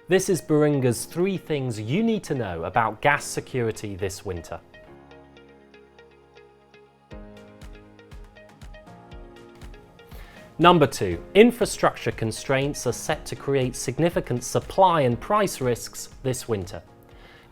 This is Baringa's 3 things you need to know about gas security this winter. Number 2. Infrastructure constraints are set to create significant supply and price risks this winter.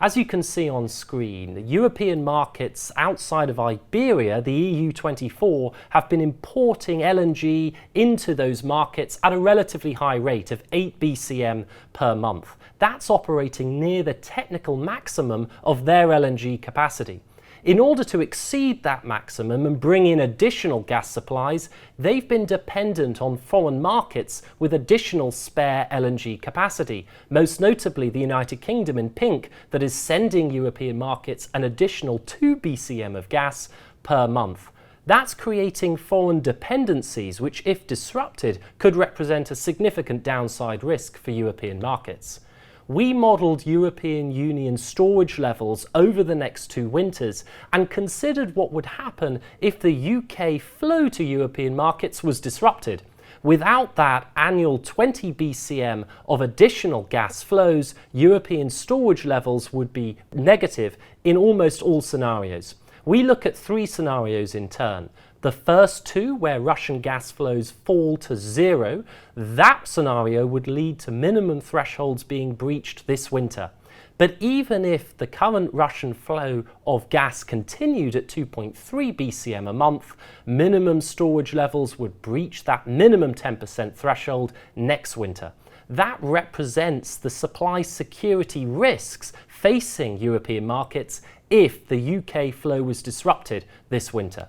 As you can see on screen, the European markets outside of Iberia, the EU24, have been importing LNG into those markets at a relatively high rate of 8 BCM per month. That's operating near the technical maximum of their LNG capacity. In order to exceed that maximum and bring in additional gas supplies, they've been dependent on foreign markets with additional spare LNG capacity, most notably the United Kingdom in pink, that is sending European markets an additional 2 BCM of gas per month. That's creating foreign dependencies which, if disrupted, could represent a significant downside risk for European markets. We modelled European Union storage levels over the next 2 winters and considered what would happen if the UK flow to European markets was disrupted. Without that annual 20 BCM of additional gas flows, European storage levels would be negative in almost all scenarios. We look at 3 scenarios in turn. The first 2, where Russian gas flows fall to 0, that scenario would lead to minimum thresholds being breached this winter. But even if the current Russian flow of gas continued at 2.3 BCM a month, minimum storage levels would breach that minimum 10% threshold next winter. That represents the supply security risks facing European markets if the UK flow was disrupted this winter.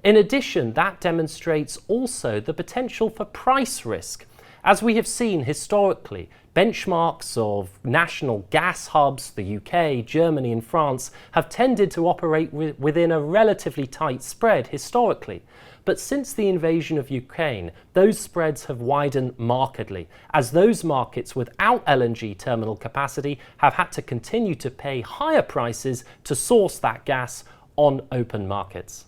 In addition, that demonstrates also the potential for price risk. As we have seen historically, benchmarks of national gas hubs, the UK, Germany and France, have tended to operate within a relatively tight spread historically. But since the invasion of Ukraine, those spreads have widened markedly, as those markets without LNG terminal capacity have had to continue to pay higher prices to source that gas on open markets.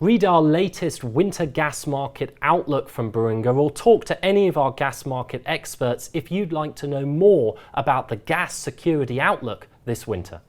Read our latest winter gas market outlook from Baringa or talk to any of our gas market experts if you'd like to know more about the gas security outlook this winter.